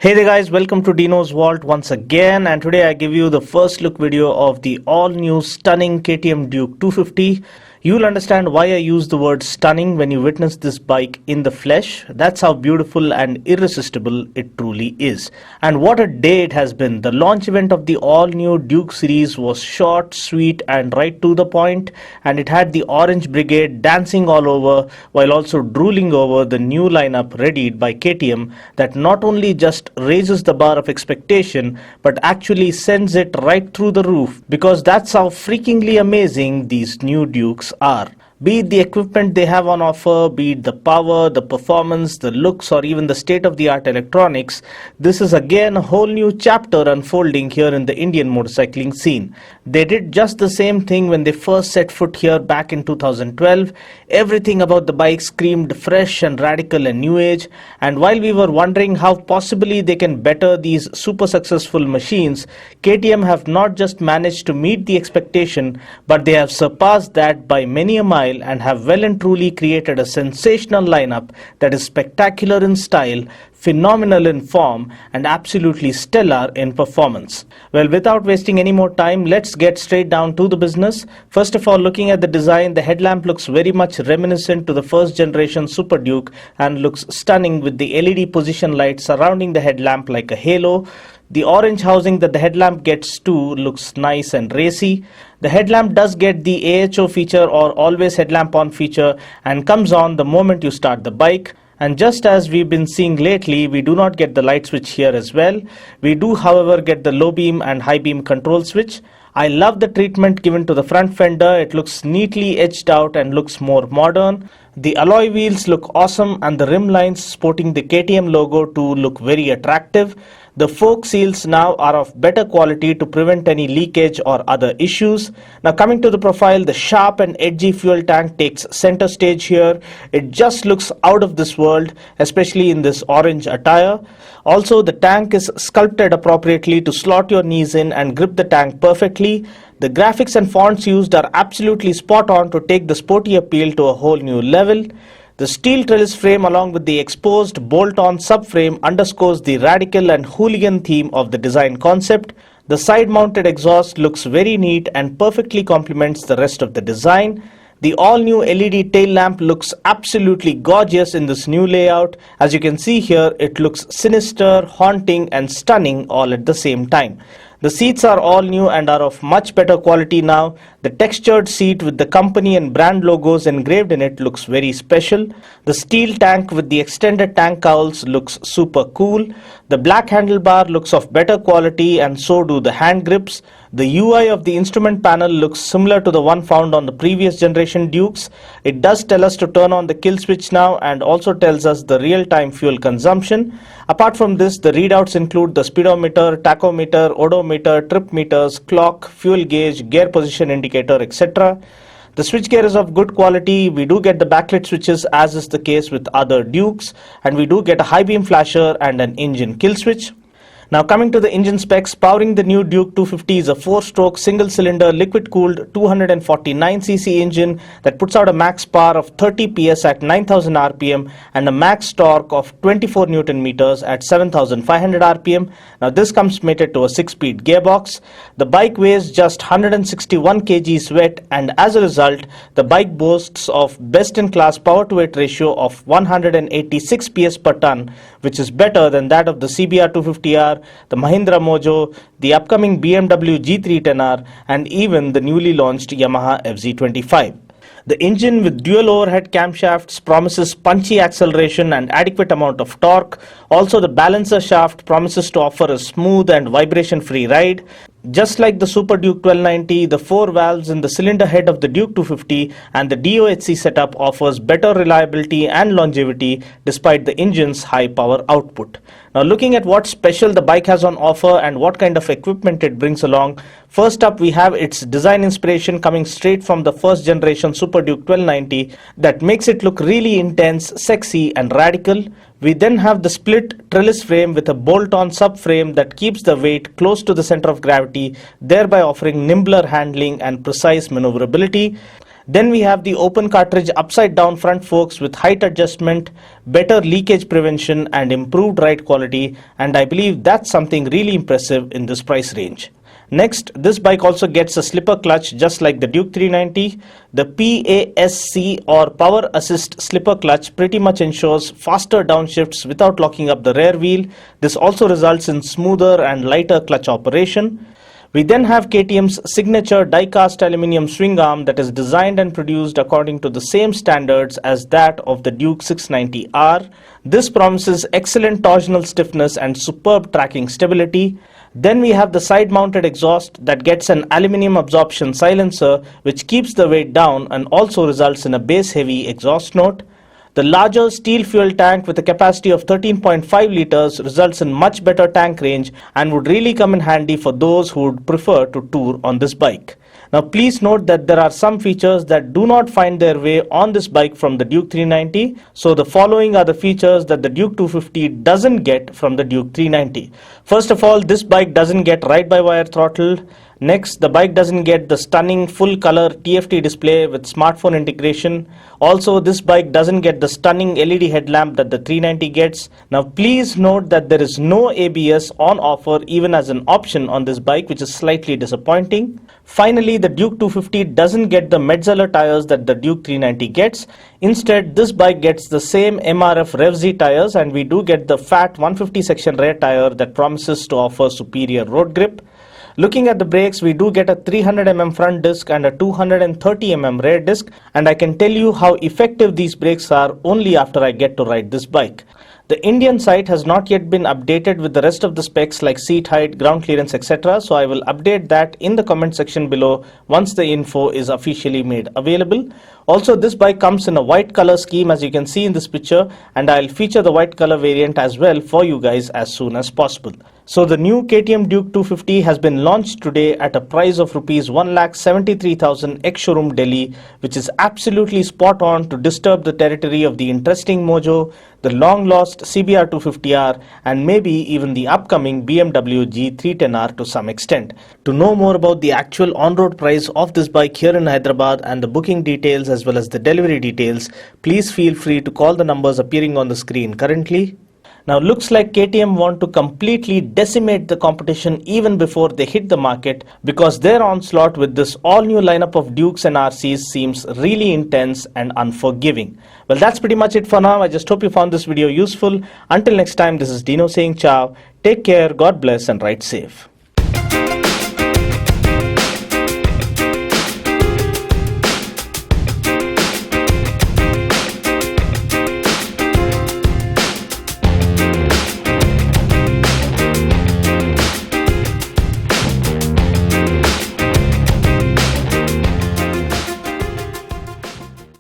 Hey there guys, welcome to Dino's Vault once again, and today I give you the first look video of the all new stunning KTM Duke 250. You'll understand why I use the word stunning when you witness this bike in the flesh. That's how beautiful and irresistible it truly is. And what a day it has been. The launch event of the all new Duke series was short, sweet and right to the point, and it had the Orange Brigade dancing all over while also drooling over the new lineup readied by KTM that not only just raises the bar of expectation but actually sends it right through the roof, because that's how freakingly amazing these new Dukes are. Be it the equipment they have on offer, be it the power, the performance, the looks, or even the state-of-the-art electronics, this is again a whole new chapter unfolding here in the Indian motorcycling scene. They did just the same thing when they first set foot here back in 2012. Everything about the bike screamed fresh and radical and new age, and while we were wondering how possibly they can better these super successful machines, KTM have not just managed to meet the expectation, but they have surpassed that by many a mile and have well and truly created a sensational lineup that is spectacular in style, phenomenal in form, and absolutely stellar in performance. Well, without wasting any more time, let's get straight down to the business. First of all, looking at the design, the headlamp looks very much reminiscent to the first generation Super Duke and looks stunning with the LED position light surrounding the headlamp like a halo. The orange housing that the headlamp gets too looks nice and racy. The headlamp does get the AHO feature, or always headlamp on feature, and comes on the moment you start the bike. And just as we've been seeing lately, we do not get the light switch here as well. We do, however, get the low beam and high beam control switch. I love the treatment given to the front fender. It looks neatly edged out and looks more modern. The alloy wheels look awesome, and the rim lines sporting the KTM logo too look very attractive. The fork seals now are of better quality to prevent any leakage or other issues. Now coming to the profile, the sharp and edgy fuel tank takes center stage here. It just looks out of this world, especially in this orange attire. Also, the tank is sculpted appropriately to slot your knees in and grip the tank perfectly. The graphics and fonts used are absolutely spot on to take the sporty appeal to a whole new level. The steel trellis frame along with the exposed bolt-on subframe underscores the radical and hooligan theme of the design concept. The side-mounted exhaust looks very neat and perfectly complements the rest of the design. The all-new LED tail lamp looks absolutely gorgeous in this new layout. As you can see here, it looks sinister, haunting and stunning all at the same time. The seats are all new and are of much better quality now. The textured seat with the company and brand logos engraved in it looks very special. The steel tank with the extended tank cowls looks super cool. The black handlebar looks of better quality, and so do the hand grips. The UI of the instrument panel looks similar to the one found on the previous generation Dukes. It does tell us to turn on the kill switch now, and also tells us the real-time fuel consumption. Apart from this, the readouts include the speedometer, tachometer, odometer, trip meters, clock, fuel gauge, gear position indicator, etc. The switch gear is of good quality. We do get the backlit switches as is the case with other Dukes, and we do get a high beam flasher and an engine kill switch. Now coming to the engine specs, powering the new Duke 250 is a 4-stroke single-cylinder liquid-cooled 249cc engine that puts out a max power of 30 PS at 9000 RPM and a max torque of 24 Newton meters at 7500 RPM. Now this comes mated to a 6-speed gearbox. The bike weighs just 161 kgs wet, and as a result, the bike boasts of best-in-class power-to-weight ratio of 186 PS per ton, which is better than that of the CBR 250R, the Mahindra Mojo, the upcoming BMW G310R, and even the newly launched Yamaha FZ25. The engine with dual overhead camshafts promises punchy acceleration and adequate amount of torque. Also, the balancer shaft promises to offer a smooth and vibration-free ride. Just like the Super Duke 1290, the 4 valves in the cylinder head of the Duke 250 and the DOHC setup offers better reliability and longevity despite the engine's high power output. Now looking at what special the bike has on offer and what kind of equipment it brings along, first up we have its design inspiration coming straight from the first generation Super Duke 1290 that makes it look really intense, sexy and radical. We then have the split trellis frame with a bolt-on subframe that keeps the weight close to the center of gravity, thereby offering nimbler handling and precise maneuverability. Then we have the open cartridge upside down front forks with height adjustment, better leakage prevention and improved ride quality, and I believe that's something really impressive in this price range. Next, this bike also gets a slipper clutch just like the Duke 390. The PASC or Power Assist slipper clutch pretty much ensures faster downshifts without locking up the rear wheel. This also results in smoother and lighter clutch operation. We then have KTM's signature die-cast aluminium swing arm that is designed and produced according to the same standards as that of the Duke 690R. This promises excellent torsional stiffness and superb tracking stability. Then we have the side-mounted exhaust that gets an aluminium absorption silencer which keeps the weight down and also results in a bass-heavy exhaust note. The larger steel fuel tank with a capacity of 13.5 liters results in much better tank range and would really come in handy for those who would prefer to tour on this bike. Now please note that there are some features that do not find their way on this bike from the Duke 390. So the following are the features that the Duke 250 doesn't get from the Duke 390. First of all, this bike doesn't get ride-by-wire throttle. Next, the bike doesn't get the stunning full-color TFT display with smartphone integration. Also, this bike doesn't get the stunning LED headlamp that the 390 gets. Now, please note that there is no ABS on offer even as an option on this bike, which is slightly disappointing. Finally, the Duke 250 doesn't get the Metzeler tires that the Duke 390 gets. Instead, this bike gets the same MRF Rev Z tires, and we do get the fat 150 section rear tire that promises to offer superior road grip. Looking at the brakes, we do get a 300mm front disc and a 230mm rear disc, and I can tell you how effective these brakes are only after I get to ride this bike. The Indian site has not yet been updated with the rest of the specs like seat height, ground clearance, etc. So I will update that in the comment section below once the info is officially made available. Also, this bike comes in a white color scheme as you can see in this picture, and I'll feature the white color variant as well for you guys as soon as possible. So the new KTM Duke 250 has been launched today at a price of Rs 1,73,000 ex-showroom Delhi, which is absolutely spot on to disturb the territory of the interesting Mojo, the long-lost CBR 250R, and maybe even the upcoming BMW G310R to some extent. To know more about the actual on-road price of this bike here in Hyderabad and the booking details as well as the delivery details, please feel free to call the numbers appearing on the screen currently. Now looks like KTM want to completely decimate the competition even before they hit the market, because their onslaught with this all new lineup of Dukes and RCs seems really intense and unforgiving. Well, that's pretty much it for now. I just hope you found this video useful. Until next time, this is Dino saying ciao. Take care, God bless and ride safe.